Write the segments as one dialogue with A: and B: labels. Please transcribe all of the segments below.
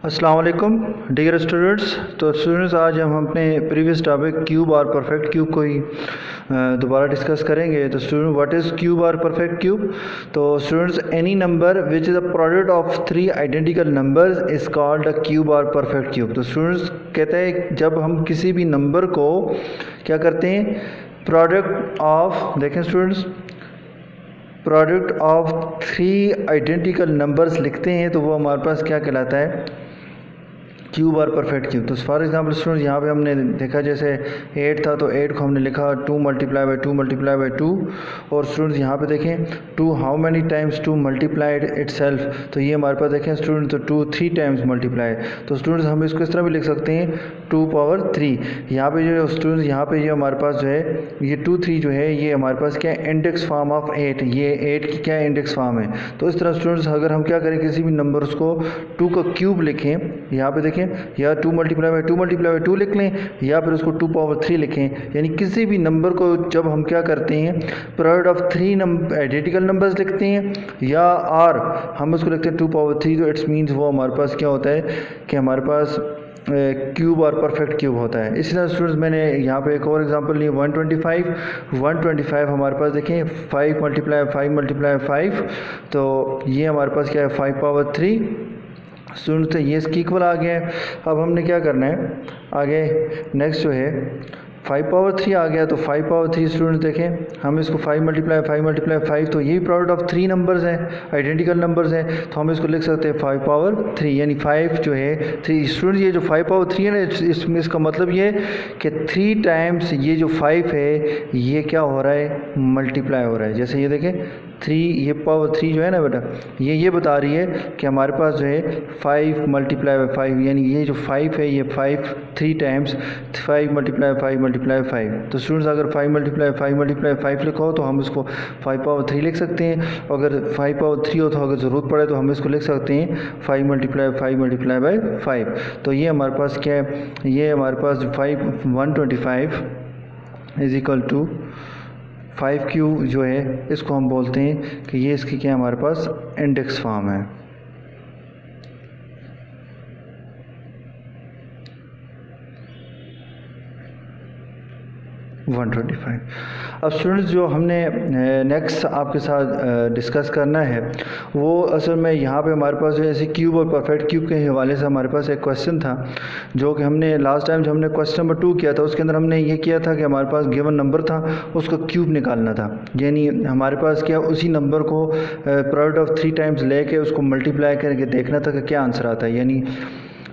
A: अस्सलाम वालेकुम dear students. तो स्टूडेंट्स आज हम अपने प्रीवियस टॉपिक क्यूब और परफेक्ट क्यूब को ही दोबारा डिस्कस करेंगे। तो स्टूडेंट व्हाट इज़ क्यूब और परफेक्ट क्यूब? तो students any number which is a product of three identical numbers is called a cube और परफेक्ट क्यूब। तो स्टूडेंट्स कहते हैं जब हम किसी भी नंबर को क्या करते हैं, प्रोडक्ट ऑफ, देखें students, product of three identical numbers लिखते हैं तो वो हमारे पास क्या कहलाता है, क्यूब और परफेक्ट क्यूब। तो फॉर एग्जांपल स्टूडेंट्स यहाँ पे हमने देखा जैसे 8 था तो 8 को हमने लिखा 2 मल्टीप्लाई बाई 2 मल्टीप्लाई बाई 2। और स्टूडेंट्स यहाँ पे देखें 2 how many times 2 multiplied itself, तो ये हमारे पास देखें स्टूडेंट्स तो 2 3 टाइम्स मल्टीप्लाई। तो स्टूडेंट्स हम इसको इस तरह भी लिख सकते हैं 2 पावर 3। यहाँ पे जो स्टूडेंट्स यहाँ पे ये हमारे पास जो है ये 2 3 जो है ये हमारे पास क्या है, इंडेक्स फॉर्म ऑफ 8, ये 8 की क्या है, इंडेक्स फॉर्म है। तो इस तरह स्टूडेंट्स अगर हम क्या करें किसी भी नंबर्स को 2 का क्यूब लिखें, यहाँ पे देखें या 2 मल्टीप्लाई बाई 2 मल्टीप्लाई बाई 2 लिख लें या फिर उसको 2 पावर 3 लिखें, यानी किसी भी नंबर को जब हम क्या करते हैं product of three identical numbers लिखते हैं या और हम उसको लिखते हैं 2 पावर 3, तो इट्स मीन्स वो हमारे पास क्या होता है कि हमारे पास क्यूब और परफेक्ट क्यूब होता है। इसी तरह स्टूडेंट्स मैंने यहाँ पे एक और एग्जांपल ली 125 हमारे पास देखें 5 मल्टीप्लाई 5 मल्टीप्लाई 5, तो ये हमारे पास क्या है 5 पावर 3। स्टूडेंट्स तो ये इसकी इक्वल आ गया है। अब हमने क्या करना है आगे, नेक्स्ट जो है 5 पावर 3 आ गया, तो 5 पावर 3 स्टूडेंट्स देखें हम इसको 5 मल्टीप्लाई 5 तो यही प्रोडक्ट ऑफ थ्री नंबर्स हैं, आइडेंटिकल नंबर्स हैं, तो हम इसको लिख सकते हैं 5 पावर 3, यानी 5 जो है 3। स्टूडेंट्स ये जो 5 पावर 3 है ना, इसमें इसका मतलब ये है कि 3 टाइम्स ये जो 5 है ये क्या हो रहा है, मल्टीप्लाई हो रहा है। जैसे ये देखें 3, ये पावर 3 जो है ना बेटा, ये बता रही है कि हमारे पास जो है 5 मल्टीप्लाई बाई 5, यानी ये जो 5 है ये 5 3 टाइम्स 5 मल्टीप्लाई 5 मल्टीप्लाई 5। तो स्टूडेंट्स अगर 5 मल्टीप्लाई 5 लिखा हो तो हम इसको 5 पावर 3 लिख सकते हैं। अगर 5 पावर 3 हो तो अगर ज़रूरत पड़े तो हम इसको लिख सकते हैं 5 मल्टीप्लाई बाई 5। तो ये हमारे पास क्या है, ये हमारे पास 125 इज इक्वल टू 5 क्यूब जो है इसको हम बोलते हैं कि ये इसकी क्या हमारे पास इंडेक्स फॉर्म है। अब स्टूडेंट्स जो हमने नेक्स्ट आपके साथ डिस्कस करना है वो असल में यहाँ पे हमारे पास जैसे क्यूब और परफेक्ट क्यूब के हवाले से हमारे पास एक क्वेश्चन था जो कि हमने लास्ट टाइम जो हमने क्वेश्चन नंबर 2 किया था उसके अंदर हमने ये किया था कि हमारे पास गिवन नंबर था उसका क्यूब निकालना था, यानी हमारे पास क्या उसी नंबर को प्रोडक्ट ऑफ 3 टाइम्स लेके उसको मल्टीप्लाई करके देखना था कि क्या आंसर आता है। यानी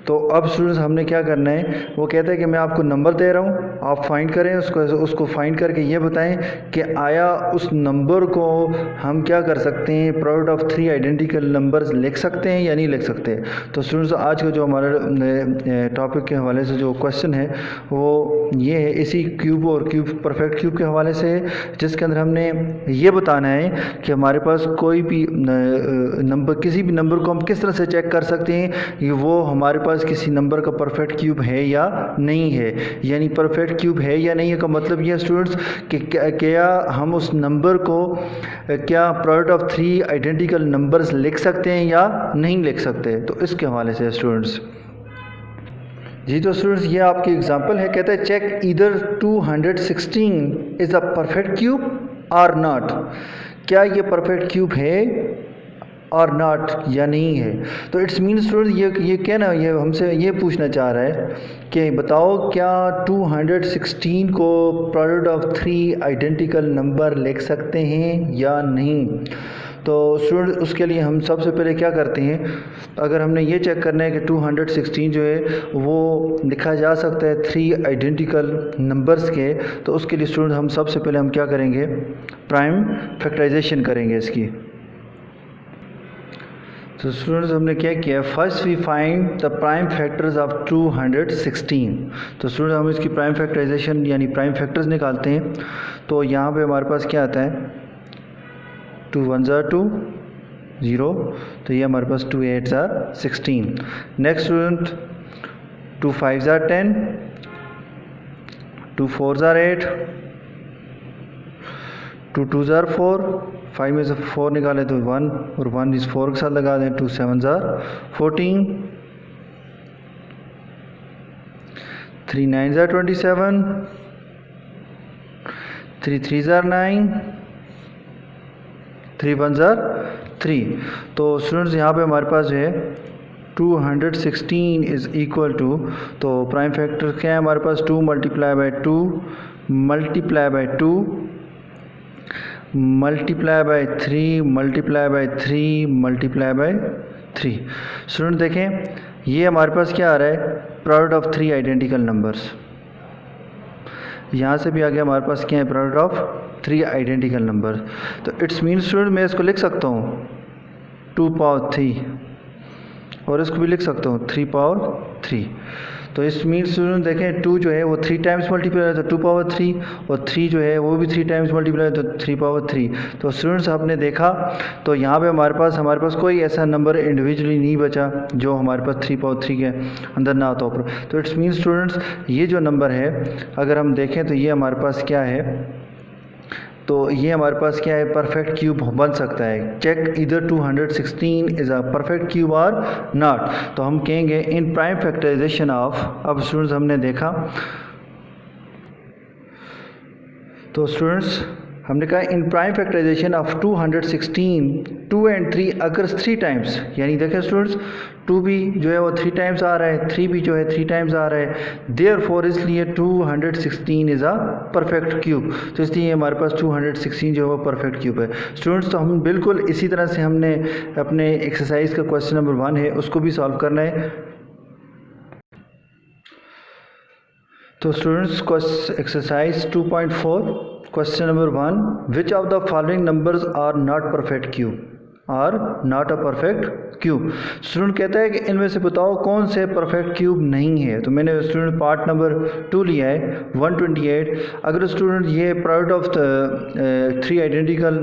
A: तो अब स्टूडेंट्स हमने क्या करना है, वो कहता है कि मैं आपको नंबर दे रहा हूँ, आप फाइंड करें उसको फाइंड करके ये बताएं कि आया उस नंबर को हम क्या कर सकते हैं, प्रोडक्ट ऑफ 3 आइडेंटिकल नंबर्स लिख सकते हैं या नहीं लिख सकते। तो स्टूडेंट्स आज का जो हमारा टॉपिक के हवाले से जो क्वेश्चन है वो ये है, इसी क्यूब और परफेक्ट क्यूब के हवाले से है, जिसके अंदर हमने ये बताना है कि हमारे पास कोई भी नंबर, किसी भी नंबर को हम किस तरह से चेक कर सकते हैं कि वो हमारे पास किसी नंबर का परफेक्ट क्यूब है या नहीं है। यानी परफेक्ट क्यूब है या नहीं है का मतलब ये स्टूडेंट्स कि क्या हम उस नंबर को क्या प्रोडक्ट ऑफ 3 आइडेंटिकल नंबर्स लिख सकते हैं या नहीं लिख सकते। तो इसके हवाले से स्टूडेंट्स जी, तो स्टूडेंट्स ये आपकी एग्जांपल है, कहता है check either 216 is a perfect cube और नॉट, क्या ये परफेक्ट क्यूब है और नॉट या नहीं है। तो इट्स मीन स्टूडेंट्स ये क्या ना, ये हमसे ये पूछना चाह रहा है कि बताओ क्या 216 को प्रोडक्ट ऑफ 3 आइडेंटिकल नंबर लिख सकते हैं या नहीं। तो स्टूडेंट उसके लिए हम सबसे पहले क्या करते हैं, अगर हमने ये चेक करना है कि 216 जो है वो लिखा जा सकता है 3 आइडेंटिकल नंबर्स के, तो उसके लिए स्टूडेंट हम सबसे पहले हम क्या करेंगे, प्राइम फैक्टराइजेशन करेंगे इसकी। तो स्टूडेंट्स हमने क्या किया, first we find the prime factors of 216। तो स्टूडेंट हम इसकी प्राइम फैक्टराइजेशन यानी प्राइम फैक्टर्स निकालते हैं। तो यहाँ पे हमारे पास क्या आता है, 2 1 2 0, तो ये हमारे पास 2 8 16। नेक्स्ट स्टूडेंट 2 5 10, 2 4 8, 2 2 4, 5 में से 4 निकाले तो 1 और 1 इस 4 के साथ लगा दें, 2 7 14, 3 9s are 27, 3 3s are 9, 3 1s are 3। तो स्टूडेंट्स यहाँ पे हमारे पास जो है 216 इज़ इक्वल टू, तो प्राइम फैक्टर क्या है हमारे पास, 2 multiply by 2 multiply by 2 multiply by 3 multiply by 3 multiply by 3। Student देखें ये हमारे पास क्या आ रहा है, प्रोडक्ट ऑफ 3 आइडेंटिकल नंबर्स। यहाँ से भी आ गया हमारे पास क्या है, प्रोडक्ट ऑफ 3 आइडेंटिकल नंबर्स। तो इट्स मीन स्टूडेंट मैं इसको लिख सकता हूँ 2 पावर 3 और इसको भी लिख सकता हूँ 3 पावर 3। तो इस मीन स्टूडेंट देखें 2 जो है वो 3 टाइम्स मल्टीप्लाई है तो 2 पावर 3, और 3 जो है वो भी 3 टाइम्स मल्टीप्लाई है तो 3 पावर 3। तो स्टूडेंट्स आपने देखा तो यहाँ पे हमारे पास कोई ऐसा नंबर इंडिविजुअली नहीं बचा जो हमारे पास 3 पावर 3 के अंदर ना आता हो। तो इट्स मीन स्टूडेंट्स ये जो नंबर है अगर हम देखें तो ये हमारे पास क्या है, तो ये हमारे पास क्या है, परफेक्ट क्यूब बन सकता है। Check either 216 is a perfect cube और नॉट। तो हम कहेंगे इन प्राइम फैक्टराइजेशन ऑफ, अब स्टूडेंट्स हमने देखा तो स्टूडेंट्स हमने कहा in prime factorization of 216 2 and 3 अगर 3 टाइम्स, यानी देखें स्टूडेंट्स 2 भी जो है वो 3 टाइम्स आ रहा है, 3 भी जो है 3 टाइम्स आ रहा है, देयरफॉर इसलिए 216 इज़ अ परफेक्ट क्यूब। तो इसलिए हमारे पास 216 जो है वो परफेक्ट क्यूब है। स्टूडेंट्स तो हम बिल्कुल इसी तरह से हमने अपने एक्सरसाइज का क्वेश्चन नंबर 1 है उसको भी सॉल्व करना है। तो students exercise 2.4 question number 1, which of the following numbers are not perfect cube are not a perfect cube. Student कहता है कि इनमें से बताओ कौन से परफेक्ट क्यूब नहीं है। तो मैंने स्टूडेंट पार्ट नंबर 2 लिया है 128। अगर स्टूडेंट ये प्रोडक्ट ऑफ 3 आइडेंटिकल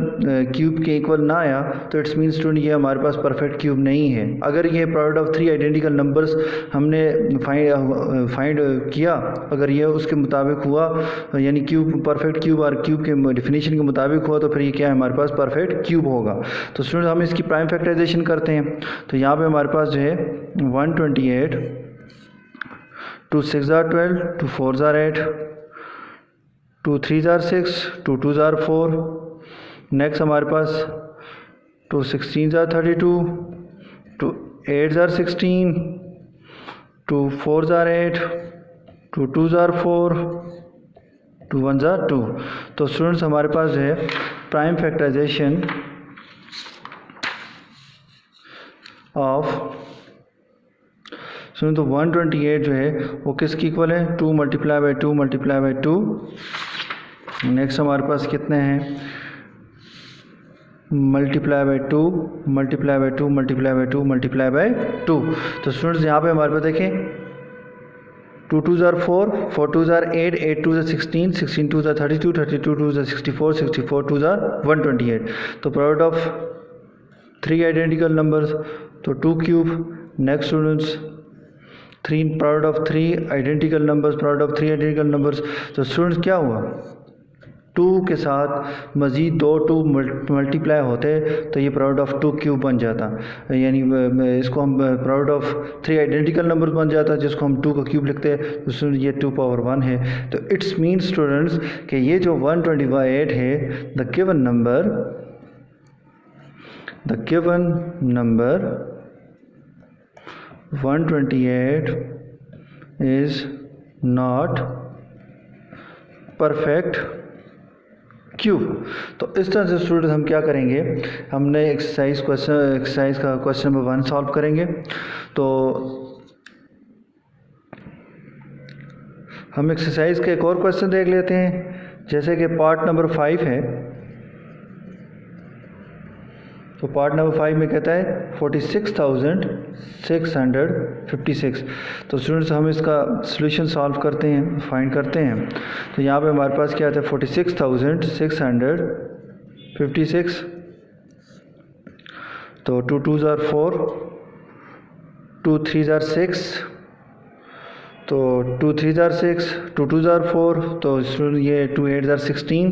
A: क्यूब के इक्वल ना आया तो इट्स मीन स्टूडेंट ये हमारे पास परफेक्ट क्यूब नहीं है। अगर ये प्रोडक्ट ऑफ 3 आइडेंटिकल नंबर्स हमने फाइंड किया, अगर ये उसके मुताबिक हुआ यानी क्यूब परफेक्ट क्यूब और क्यूब के डेफिनेशन के मुताबिक हुआ तो फिर ये क्या है, हमारे पास परफेक्ट क्यूब होगा। तो स्टूडेंट हम इसकी प्राइम फैक्टराइजेशन करते हैं। तो यहाँ पे हमारे पास जो है 128, 2 6 are 12, 2 4 are 8, 2 3 are 6, 2 2 are 4। Next हमारे पास 2 16 are 32, 2 8 are 16, 2 4 are 8, 2 2 are 4, 2 1 are 2। तो स्टूडेंट्स हमारे पास जो है प्राइम फैक्टराइजेशन ऑफ सुनो तो 128 जो है वो किसकी इक्वल है, 2 multiply by 2 multiply by 2। Next हमारे पास कितने हैं, multiply by 2 multiply by 2 multiply by 2 multiply by 2। तो स्टूडेंट्स यहाँ पे हमारे पास देखें 2 2s are 4, 4 2s are 8, 8 2s are 16, 16 2s are 32, 32 2s are 64, 64 2s are 128। तो प्रोडक्ट ऑफ 3 आइडेंटिकल नंबर्स तो 2 cube. Next students 3 product of 3 identical numbers, product of 3 identical numbers. तो students क्या हुआ, 2 के साथ मज़ीद 2 2 मल्टीप्लाई होते तो ये प्रोडक्ट ऑफ 2 क्यूब बन जाता, यानी इसको हम प्रोडक्ट ऑफ 3 आइडेंटिकल नंबर बन जाता जिसको हम 2 का क्यूब लिखते हैं। तो ये 2 पावर 1 है। तो इट्स मीन स्टूडेंट्स कि ये जो 128 है the given number 128 is not perfect cube. तो इस तरह से स्टूडेंट हम क्या करेंगे, हमने एक्सरसाइज का क्वेश्चन नंबर 1 सॉल्व करेंगे। तो हम एक्सरसाइज का एक और क्वेश्चन देख लेते हैं, जैसे कि पार्ट नंबर 5 है। तो पार्ट नंबर 5 में कहता है 46,656। तो स्टूडेंट्स हम इसका सॉल्यूशन सॉल्व करते हैं, फाइंड करते हैं। तो यहाँ पे हमारे पास क्या आता है 46,656। तो 2 2s are 4, 2 3s are 6, तो 2 3s are 6, 2 2s are 4, तो स्टूडेंट ये 2 8s are 16,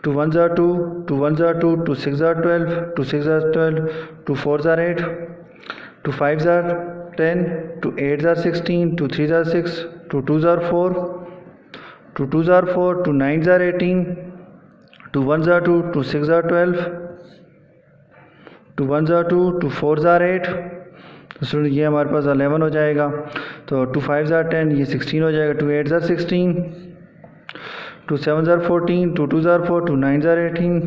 A: 2 1s are 2, 2 1s are 2, 2 6 are 12, 2 6 are 12, 2 4s are 8, 2 5s are 10, 2 8s are 16, 2 3s are 6, 2 2s are 4, 2 2s are 4, 2 9s are 18, 2 1s are 2, 2 6s are 12, 2 1s are 2, 2 4s are 8, तो student ये हमारे पास 11 हो जाएगा। तो 2 5s are 10, ये 16 हो जाएगा। 2 8s are 16, 2 7s are 14, 2 2s are 4, 2 9s are 18,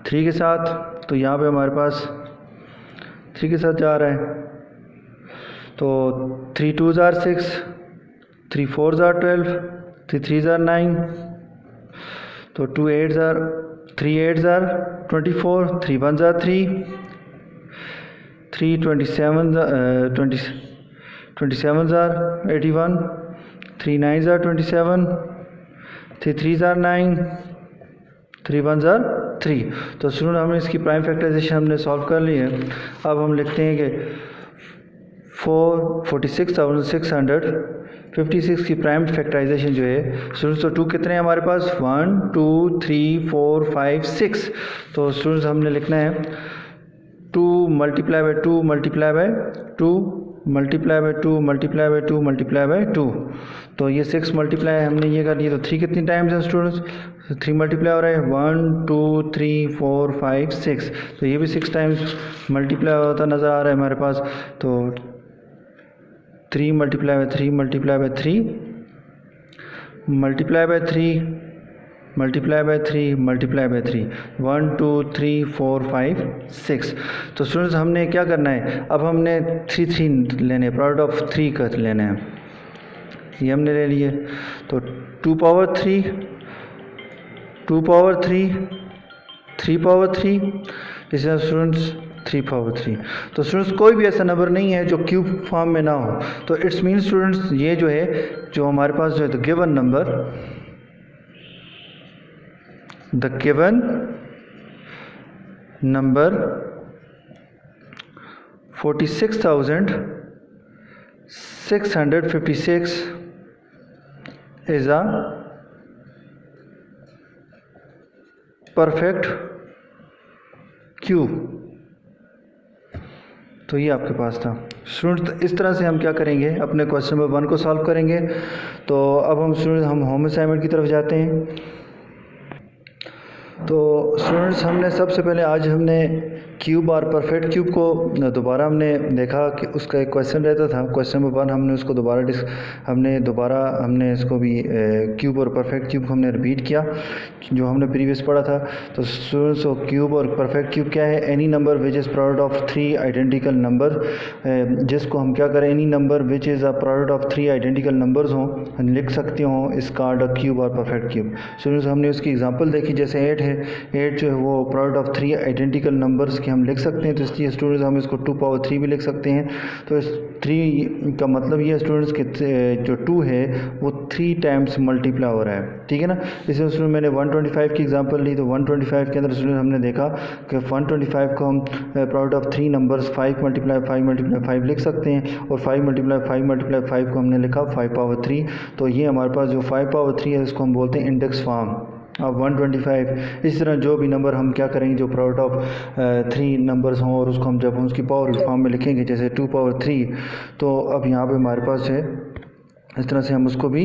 A: 3 के साथ, तो यहाँ पे हमारे पास 3 के साथ जा रहा है। तो 3 2s are 6, 3 4s are 12, 3 3s are 9, तो 3 8s are 24, 3 1s are 3, 3 27s are 81, 3 9s are 27, 3 3s are 9, 3 1s are 3। तो स्टूडेंट हमने इसकी प्राइम फैक्टराइजेशन हमने सॉल्व कर ली है। अब हम लिखते हैं कि 46,656 की प्राइम फैक्टराइजेशन जो है स्टूडेंट्स, तो 2 कितने हैं हमारे पास, 1 2 3 4 5 6। तो स्टूडेंट्स हमने लिखना है 2 multiply by 2 multiply by 2 multiply by 2 multiply by 2 multiply by 2। तो ये 6 मल्टीप्लाई हमने ये कर लिया। तो 3 कितनी टाइम्स है स्टूडेंट्स, 3 मल्टीप्लाई हो रहा है, 1 2 3 4 5 6। तो ये भी 6 टाइम्स मल्टीप्लाई होता नज़र आ रहा है हमारे पास। तो 3 multiply by 3 multiply by 3 multiply by 3 multiply by 3 multiply by 3, 1 2 3 4 5 6। तो स्टूडेंट्स हमने क्या करना है, अब हमने 3 3 लेने, प्रोडक्ट ऑफ 3 का लेना है, ये हमने ले लिए। तो 2 पावर 3 2 पावर 3 3 पावर 3, इसमें स्टूडेंट्स 3 पावर 3। तो स्टूडेंट्स कोई भी ऐसा नंबर नहीं है जो क्यूब फॉर्म में ना हो। तो इट्स मीन स्टूडेंट्स ये जो है, जो हमारे पास जो है तो given number, the given number 46,656 is a perfect cube। तो ये आपके पास था स्टूडेंट। इस तरह से हम क्या करेंगे, अपने क्वेश्चन नंबर 1 को सॉल्व करेंगे। तो अब हम स्टूडेंट होम असाइनमेंट की तरफ जाते हैं। तो स्टूडेंट्स हमने सबसे पहले आज हमने क्यूब और परफेक्ट क्यूब को दोबारा हमने देखा कि उसका एक क्वेश्चन रहता था, क्वेश्चन नंबर 1 हमने उसको हमने इसको भी क्यूब और परफेक्ट क्यूब को हमने रिपीट किया जो हमने प्रीवियस पढ़ा था। तो स्टूडेंट्स क्यूब और परफेक्ट क्यूब क्या है, any number which is product of 3 identical number, जिसको हम क्या करें, any number which is a product of 3 identical numbers हों, हम लिख सकते हों इस कार्ड अ क्यूब और परफेक्ट क्यूब। स्टूडेंट्स हमने उसकी एग्जांपल देखी, जैसे 8 है, 8 जो है वो प्रोडक्ट ऑफ 3 आइडेंटिकल नंबर्स के हम लिख सकते हैं। तो इसलिए स्टूडेंट्स हम इसको 2 पावर 3 भी लिख सकते हैं। तो इस 3 का मतलब ये स्टूडेंट्स के जो 2 है वो 3 टाइम्स मल्टीप्लाई हो रहा है, ठीक है ना। इसमें स्टूडेंट मैंने 125 की एग्जांपल ली। तो 125 के अंदर स्टूडेंट हमने देखा कि 125 को हम product of 3 numbers 5 multiply 5 multiply 5 लिख सकते हैं, और 5 मल्टीप्लाई 5 मल्टीप्लाई 5 को हमने लिखा 5 पावर 3। तो ये हमारे पास जो 5 पावर 3 है इसको हम बोलते हैं इंडेक्स फॉर्म अब 125। इस तरह जो भी नंबर हम क्या करेंगे, जो प्रोडक्ट ऑफ 3 नंबर्स हों और उसको हम जब हम उसकी पावर फॉर्म में लिखेंगे, जैसे 2 पावर 3, तो अब यहाँ पे हमारे पास है इस तरह से हम उसको भी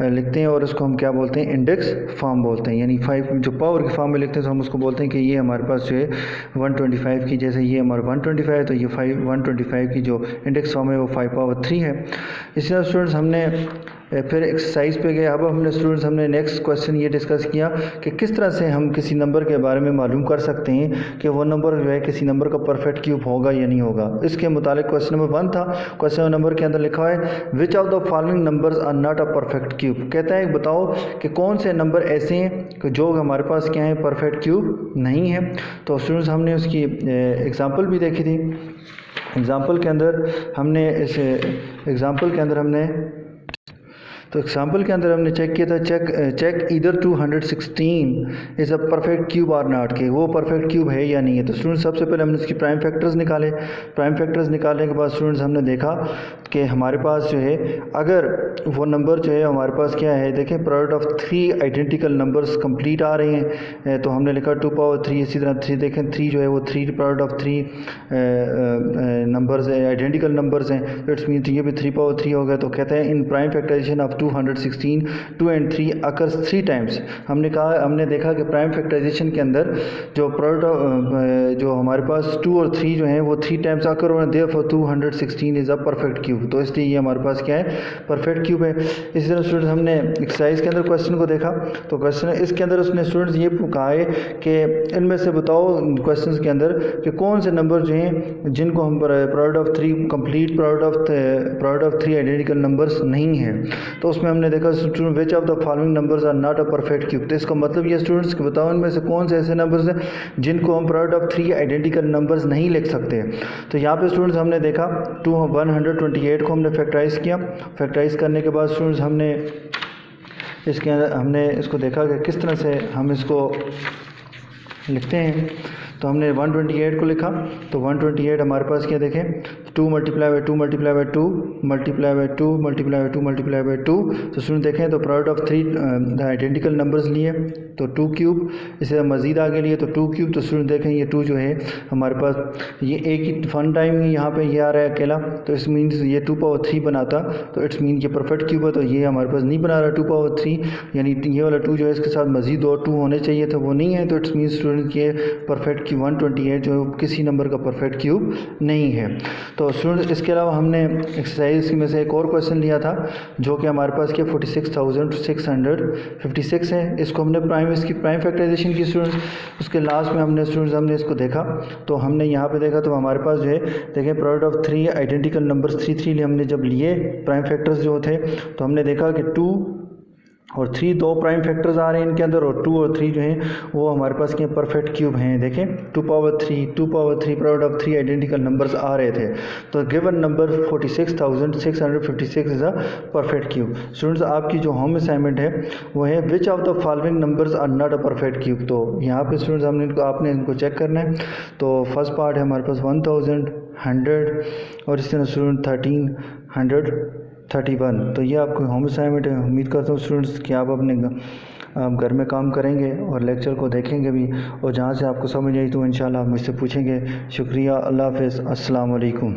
A: लिखते हैं, और उसको हम क्या बोलते हैं, इंडेक्स फॉर्म बोलते हैं। यानी 5 जो पावर के फॉर्म में लिखते हैं तो हम उसको बोलते हैं कि ये हमारे पास जो है 125 की, जैसे ये हमारा 125 तो ये 125 की जो इंडेक्स फॉर्म है वो 5 पावर 3 है। इसी तरह स्टूडेंट्स हमने फिर एक्सरसाइज पे गए। अब हमने स्टूडेंट्स हमने नेक्स्ट क्वेश्चन ये डिस्कस किया कि किस तरह से हम किसी नंबर के बारे में मालूम कर सकते हैं कि वो नंबर जो है किसी नंबर का परफेक्ट क्यूब होगा या नहीं होगा। इसके मुतालिक क्वेश्चन नंबर 1 था। क्वेश्चन नंबर के अंदर लिखा है which of the following numbers are not a perfect cube. कहता है बताओ कि कौन से नंबर ऐसे हैं कि जो हमारे पास क्या है, परफेक्ट क्यूब नहीं है। तो स्टूडेंट्स हमने उसकी एग्जाम्पल भी देखी थी। एग्जाम्पल के अंदर हमने तो एग्जाम्पल के अंदर हमने चेक किया था, check either 216 is a perfect cube और नॉट, के वो परफेक्ट क्यूब है या नहीं है। तो स्टूडेंट्स सबसे पहले हमने इसकी प्राइम फैक्टर्स निकाले। प्राइम फैक्टर्स निकालने के बाद स्टूडेंट्स हमने देखा कि हमारे पास जो है अगर वो नंबर जो है हमारे पास क्या है, देखें product of 3 identical numbers complete आ रहे हैं, तो हमने लिखा 2 पावर 3। इसी तरह 3 देखें 3 जो है वो 3 प्रोडक्ट ऑफ 3 नंबर्स है, आइडेंटिकल नंबर्स हैं, तो इट्स मीन ये भी 3 पावर 3 हो गया। तो कहते हैं in prime factorization of 216 2 and 3 occurs 3 times. हमने देखा कि प्राइम फैक्टराइजेशन के अंदर जो प्रोडक्ट जो हमारे पास 2 और 3 जो हैं वो 3 टाइम्स आकर और therefore 216 is a perfect cube. तो इसलिए ये हमारे पास क्या है, परफेक्ट क्यूब है। इसी तरह स्टूडेंट्स हमने एक्सरसाइज के अंदर क्वेश्चन को देखा, तो क्वेश्चन इसके अंदर उसने स्टूडेंट्स ये कहा है कि इनमें से बताओ क्वेश्चन के अंदर कि कौन से नंबर जो हैं जिनको हम product of 3 complete product of 3 identical numbers नहीं है। तो उसमें हमने देखा student which of the following numbers are not a perfect cube. तो इसका मतलब ये स्टूडेंट्स कि बताओ इनमें से कौन से ऐसे नंबर्स हैं जिनको हम प्रोडक्ट ऑफ 3 आइडेंटिकल नंबर्स नहीं लिख सकते। तो यहाँ पे स्टूडेंट्स हमने देखा 128 को हमने फैक्टराइज किया। फैक्टराइज करने के बाद स्टूडेंट्स हमने इसके अंदर हमने इसको देखा कि किस तरह से हम इसको लिखते हैं। तो हमने 128 को लिखा, तो 128 हमारे पास क्या देखें 2 multiply by 2 multiply by 2 multiply by 2 multiply by 2 multiply by 2। तो स्टूडेंट देखें तो प्रोडक्ट ऑफ 3 आइडेंटिकल नंबर्स लिए तो 2 क्यूब, इसे मज़ीद आगे लिए तो 2 क्यूब। तो स्टूडेंट देखें ये 2 जो है हमारे पास ये एक ही वन टाइम ही यहाँ पे ये आ रहा है अकेला, तो इस मीन्स ये 2 पावर 3 बनाता, तो इट्स मीन ये परफेक्ट क्यूब है। तो ये हमारे पास नहीं बना रहा 2 पावर 3, यानी ये वाला 2 जो है इसके साथ मज़ीद और 2 होने चाहिए थे, वो नहीं है। तो इट्स मीन स्टूडेंट ये परफेक्ट क्यूब 128 जो किसी नंबर का परफेक्ट क्यूब नहीं है। तो स्टूडेंट इसके अलावा हमने एक्सरसाइज में से एक और क्वेश्चन लिया था जो कि हमारे पास क्या 46,656 है। इसको हमने इसकी प्राइम फैक्टराइजेशन की स्टूडेंट्स, उसके लास्ट में हमने इसको देखा। तो हमने यहाँ पे देखा तो हमारे पास जो है देखें प्रोडक्ट ऑफ 3 आइडेंटिकल नंबर्स 3 हमने जब लिए प्राइम फैक्टर्स जो थे, तो हमने देखा कि 2 और 3 दो प्राइम फैक्टर्स आ रहे हैं इनके अंदर, और 2 और 3 जो हैं वो हमारे पास क्या परफेक्ट क्यूब हैं। देखें 2 power 3 product of 3 identical numbers आ रहे थे। तो given number 46,656 is a perfect cube. Students आपकी जो होम असाइनमेंट है वो है which of the following numbers are not a perfect cube. तो यहाँ पे स्टूडेंट्स आपने इनको चेक करना है। तो फर्स्ट पार्ट है हमारे पास 1000, 100 और इस तरह स्टूडेंट 1331। तो ये आपको होम असाइनमेंट है। उम्मीद करता हूँ स्टूडेंट्स कि आप अपने घर में काम करेंगे और लेक्चर को देखेंगे भी, और जहाँ से आपको समझ आई तो इंशाल्लाह आप मुझसे पूछेंगे। शुक्रिया, अल्लाह हाफ़िज़, अस्सलाम वालेकुम।